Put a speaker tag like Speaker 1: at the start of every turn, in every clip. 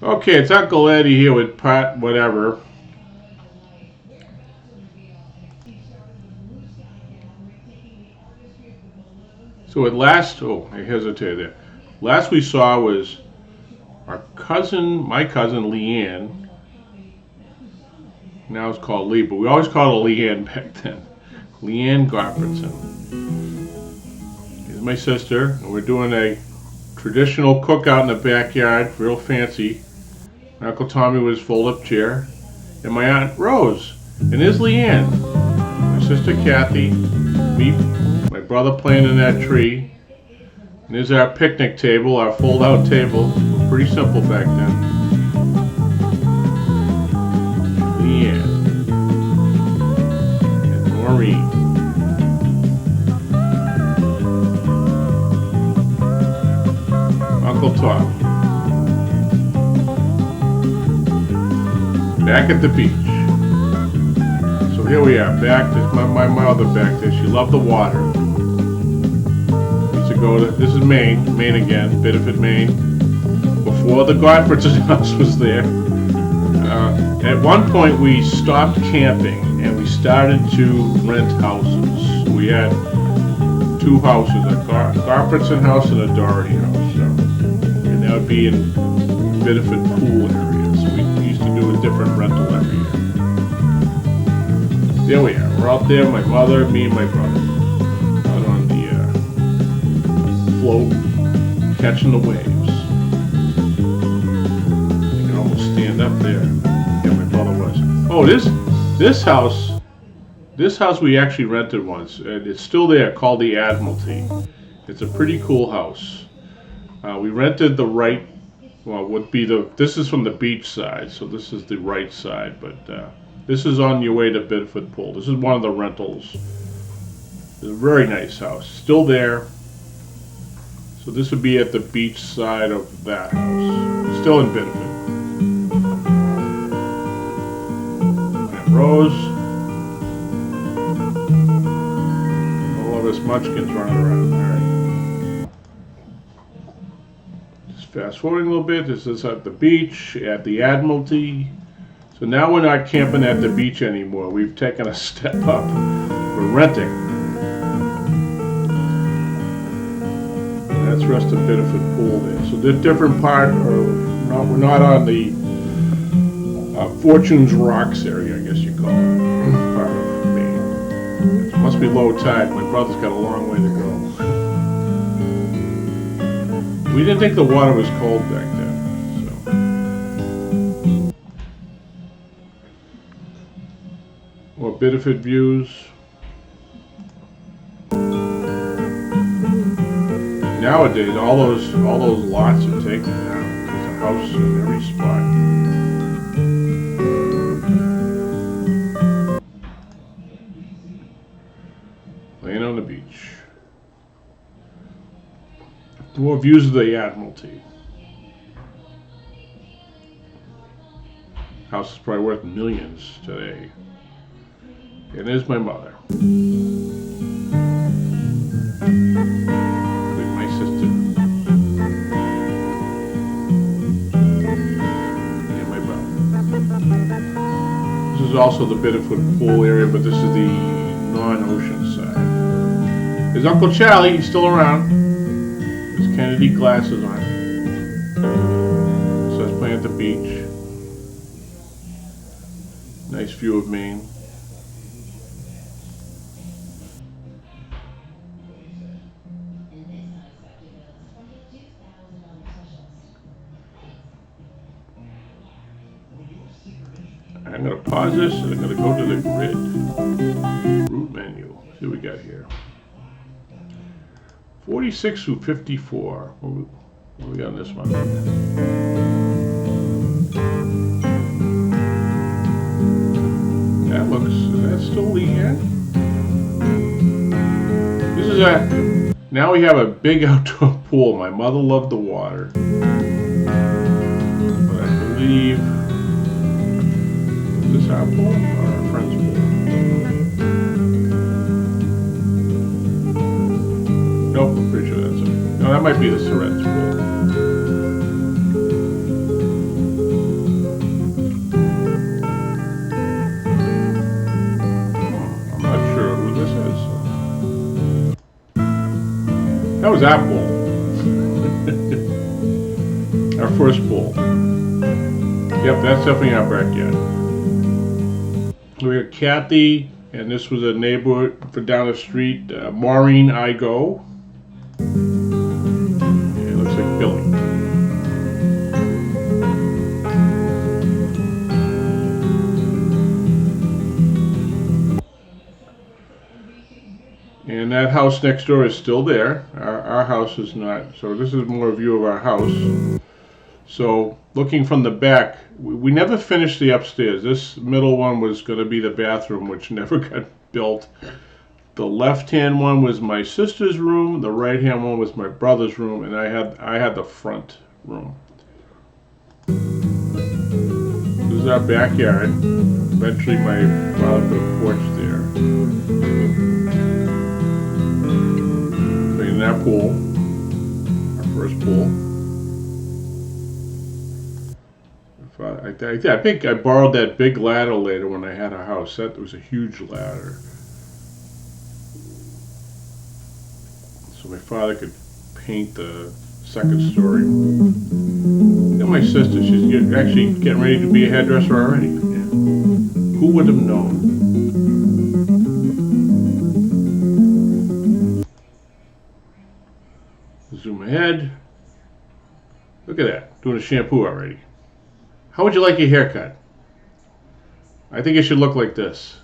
Speaker 1: Okay, it's Uncle Eddie here with part whatever. So at last, oh, I hesitated there. Last we saw was our cousin, my cousin Leanne. Now it's called Lee, but we always called her Leanne back then. Leanne Gottfredsen is my sister, and we're doing a traditional cookout in the backyard, real fancy. My Uncle Tommy with his fold-up chair, and my Aunt Rose. And there's Leanne, my sister Kathy, me, my brother playing in that tree. And there's our picnic table, our fold-out table. Pretty simple back then. Leanne and Maureen. Uncle Tom. Back at the beach. So here we are, back. There's my mother back there. She loved the water. Used to go to, this is Maine again, Biddeford, Maine. Before the Gottfredsen house was there. At one point we stopped camping and we started to rent houses. We had two houses, a Gottfredsen house and a Doherty house. So, and that would be in Biddeford pool area. So we used to do a different rental every year. There we are. We're out there, my mother, me, and my brother. Out on the float, catching the waves. You can almost stand up there. Yeah, my brother was. Oh, this house we actually rented once, and it's still there, called the Admiralty. It's a pretty cool house. We rented the right, well, would be this is from the beach side, so this is the right side, but this is on your way to Biddeford Pool. This is one of the rentals. It's a very nice house, still there. So this would be at the beach side of that house, still in Biddeford. And Rose. All of us munchkins running around. All right. Just fast forwarding a little bit. This is at the beach, at the Admiralty. So now we're not camping at the beach anymore. We've taken a step up. We're renting. And that's rest of Biddeford Pool there. So the different part, we're not on the Fortune's Rocks area, I guess you call it. Part of Maine. It must be low tide. My brother's got a long way to go. We didn't think the water was cold back then. Or Biddeford views. Nowadays, all those lots are taken now. There's a house in every spot. Laying on the beach. More views of the Admiralty. House is probably worth millions today. And there's my mother. With my sister. And my brother. This is also the Biddeford Pool area, but this is the non-ocean side. There's Uncle Charlie, he's still around. His Kennedy glasses on. So he's playing at the beach. Nice view of Maine. I'm going to pause this and I'm going to go to the grid. Root menu. See what we got here. 46 through 54. What do we got on this one? That looks, is that still Leanne? This is now we have a big outdoor pool. My mother loved the water. But I believe, is this our pool or our friend's pool? Nope, I'm pretty sure that's it. No, that might be the Surrett's pool. was our pool. Our first pool. Yep, that's definitely our backyard. We got Kathy, and this was a neighbor for down the street, Maureen Igo. It looks like Billy. And that house next door is still there. Our house is not. So this is more a view of our house. So looking from the back, we never finished the upstairs. This middle one was going to be the bathroom, which never got built. The left-hand one was my sister's room. The right-hand one was my brother's room, and I had the front room. This is our backyard. Eventually, my father put a porch there. In that pool, our first pool. I think I borrowed that big ladder later when I had a house. That was a huge ladder. So my father could paint the second story. And my sister, she's actually getting ready to be a hairdresser already. Yeah. Who would have known? Zoom ahead. Look at that, doing a shampoo already. How would you like your haircut? I think it should look like this.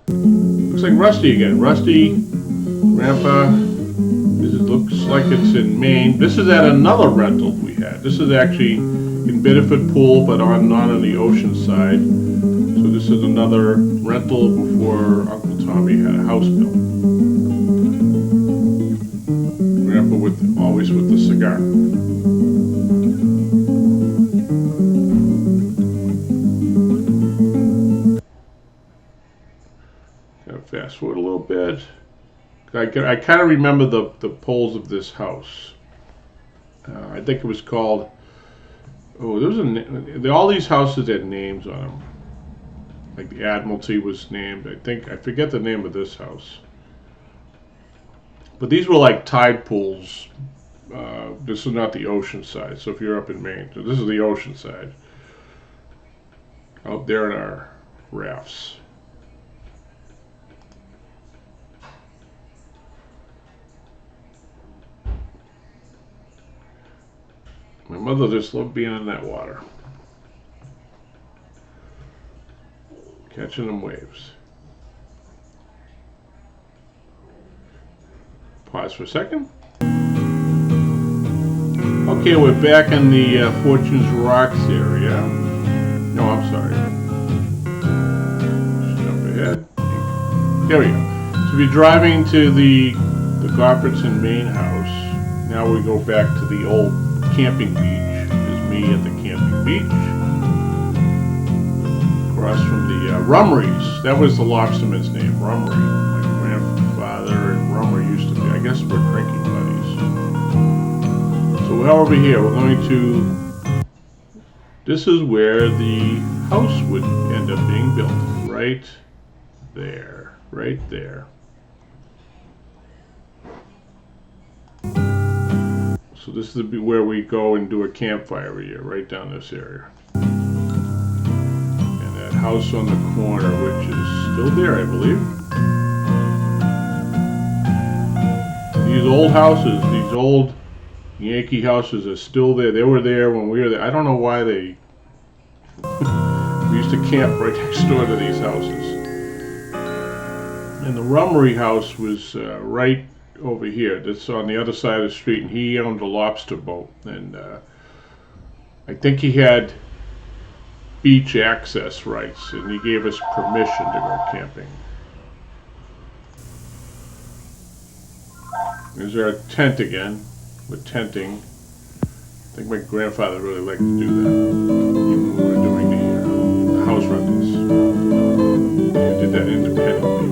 Speaker 1: Looks like Rusty again. Rusty, Grandpa. This looks like it's in Maine. This is at another rental we had. This is actually in Biddeford Pool, but not on the ocean side. So this is another rental before Uncle Tommy had a house built. Grandpa always with the cigar. Gotta fast forward a little bit. I kind of remember the poles of this house. I think it was called. Oh, there was all these houses had names on them. Like the Admiralty was named. I forget the name of this house. But these were like tide pools. This is not the ocean side. So if you're up in Maine, so this is the ocean side. Out there in our rafts. My mother just loved being in that water. Catching them waves. Pause for a second. Okay, we're back in the Fortunes Rocks area. No, I'm sorry. Just jump ahead. There we go. So we're driving to the Gottfredsen main house. Now we go back to the old camping beach. There's me at the camping beach. Across from the Rumries. That was the lobsterman's name, Rumry. My grandfather and Rumry used to be, I guess we're drinking buddies. So we're over here. We're going to, this is where the house would end up being built. Right there. Right there. So this is where we go and do a campfire every year, right down this area. And that house on the corner, which is still there, I believe. These old houses, these old Yankee houses are still there. They were there when we were there. I don't know why they... we used to camp right next door to these houses. And the Rumry house was right over here. That's on the other side of the street, and he owned a lobster boat, and I think he had beach access rights, and he gave us permission to go camping. There's our tent again. We're tenting. I think my grandfather really liked to do that, even when we were doing the house rentals. We did that independently.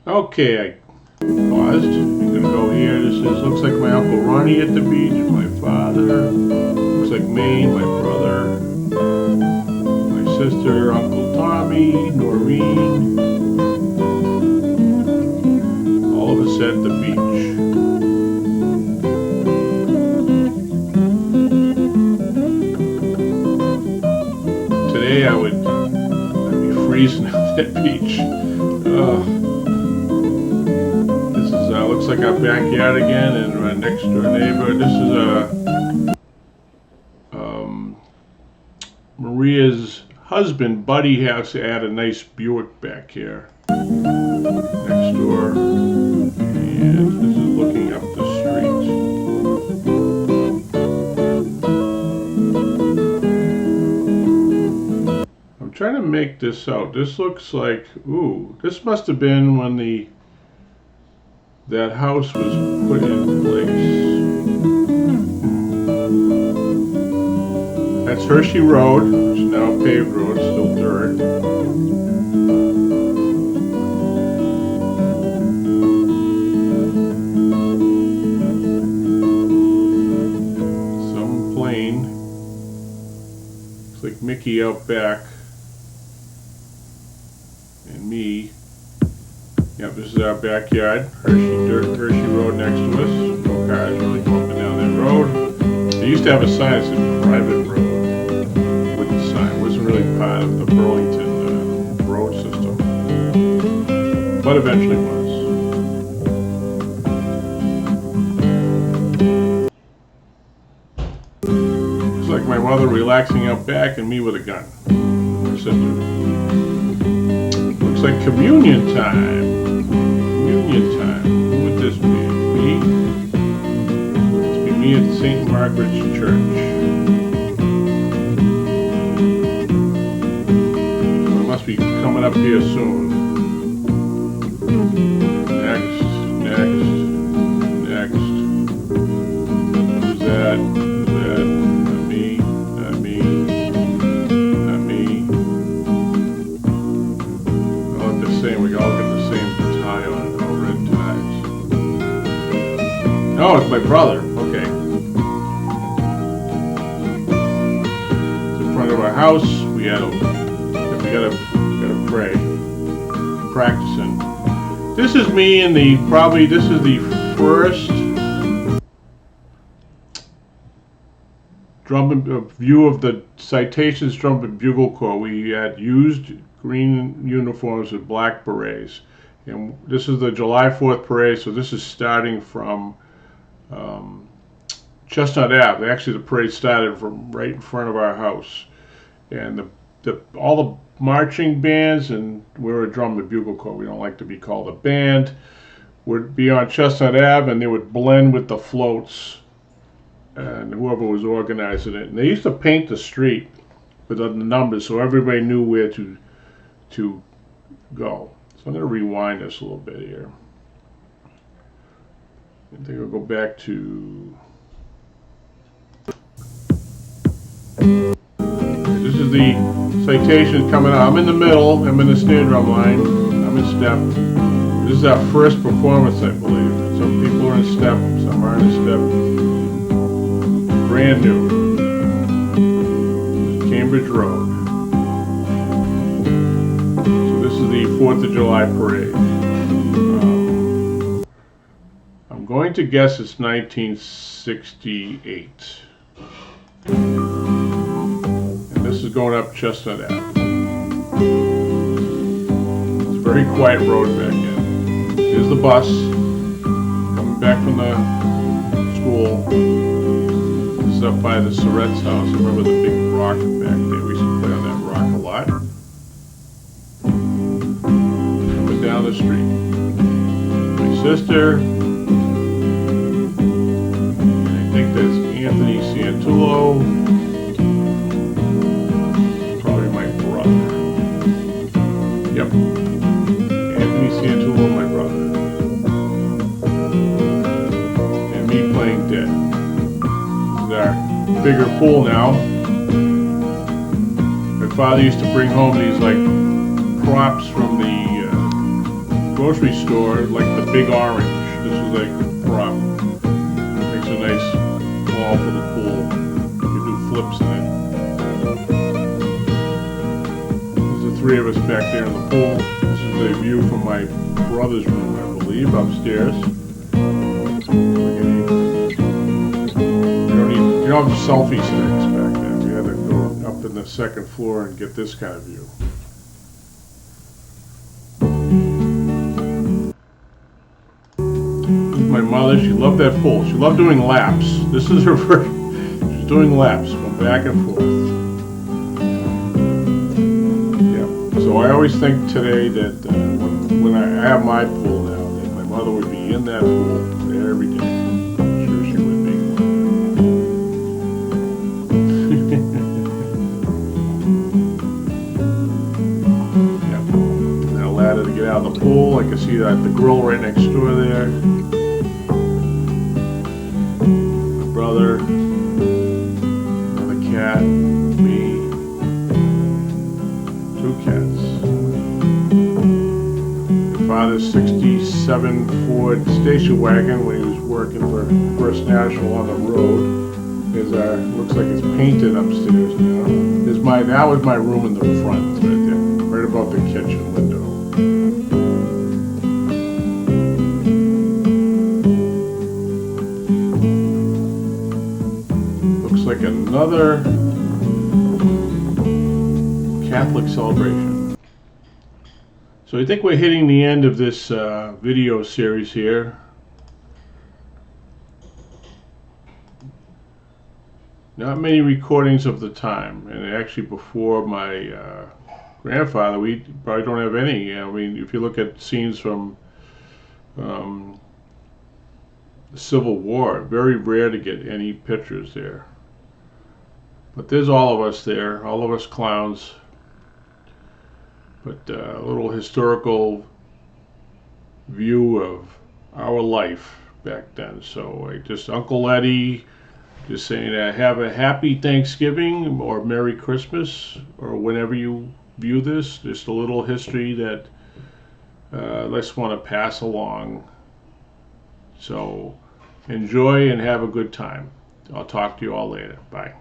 Speaker 1: Okay, I paused. I'm gonna go here. This looks like my Uncle Ronnie at the beach, my father. Looks like Maine, my brother, my sister, Uncle Tommy, Noreen. All of us at the beach. Today I'd be freezing at that beach. This is looks like our backyard again, and our next door neighbor. This is Maria's husband, Buddy, has to add a nice Buick back here next door, and this is looking up the street. I'm trying to make this out. This looks like, ooh, this must have been when that house was put in place. That's Hershey Road, which is now a paved road, still dirt. Some plane. Looks like Mickey out back. And me. Yep, this is our backyard. Hershey Road next to us. No cars really go up and down that road. They used to have a sign that said private road. It wasn't really part of the Burlington road system, but eventually was. Looks like my mother relaxing out back and me with a gun. My sister. Looks like communion time. Communion time. Who would this be? Me? Must be me at St. Margaret's Church. Be coming up here soon. Next. Who's that? Not me. All look the same. We all got the same tie on. All red ties. Oh, it's my brother. Okay. It's in front of our house. We gotta pray. Practicing. This is me in this is the first view of the Citations Drum and Bugle Corps. We had used green uniforms with black berets. And this is the July 4th parade, so this is starting from Chestnut Ave. Actually, the parade started from right in front of our house. And all the marching bands, and we're a drum and bugle corps, we don't like to be called a band, would be on Chestnut Ave, and they would blend with the floats and whoever was organizing it. And they used to paint the street with the numbers so everybody knew where to go. So I'm going to rewind this a little bit here. I think we'll go back to... This is the citation coming out. I'm in the middle. I'm in the snare drum line. I'm in step. This is our first performance, I believe. Some people are in step, some aren't in step. Brand new. This is Cambridge Road. So this is the 4th of July parade. I'm going to guess it's 1968. This is going up Chestnut Ave. It's a very quiet road back in. Here's the bus coming back from the school. This is up by the Surratt's house. Remember the big rock back there? We used to play on that rock a lot. Coming down the street. My sister. I think that's Anthony Santullo. Yep. Anthony Santullo, my brother. And me playing dead. This is our bigger pool now. My father used to bring home these like props from the grocery store, like the big orange. This is like a prop. Makes a nice ball for the pool. You can do flips in it. three of us back there in the pool. This is the view from my brother's room, I believe, upstairs. You don't have selfie sticks back there. We had to go up in the second floor and get this kind of view. My mother, she loved that pool. She loved doing laps. This is her first. She's doing laps, going back and forth. Yeah. So I always think today that when I have my pool now, that my mother would be in that pool every day. I'm sure she would be. Yeah. And a ladder to get out of the pool. I can see that the grill right next door there. Brother, another cat, me, two cats. My father's '67 Ford station wagon when he was working for First National on the road. Looks like it's painted upstairs now. That was my room in the front, right there, right above the kitchen window. Like another Catholic celebration. So I think we're hitting the end of this video series here. Not many recordings of the time, and actually before my grandfather, we probably don't have any. I mean, if you look at scenes from the Civil War, very rare to get any pictures there. But there's all of us there, all of us clowns. But a little historical view of our life back then. So Uncle Eddie, just saying have a happy Thanksgiving or Merry Christmas, or whenever you view this. Just a little history that I just want to pass along. So enjoy and have a good time. I'll talk to you all later. Bye.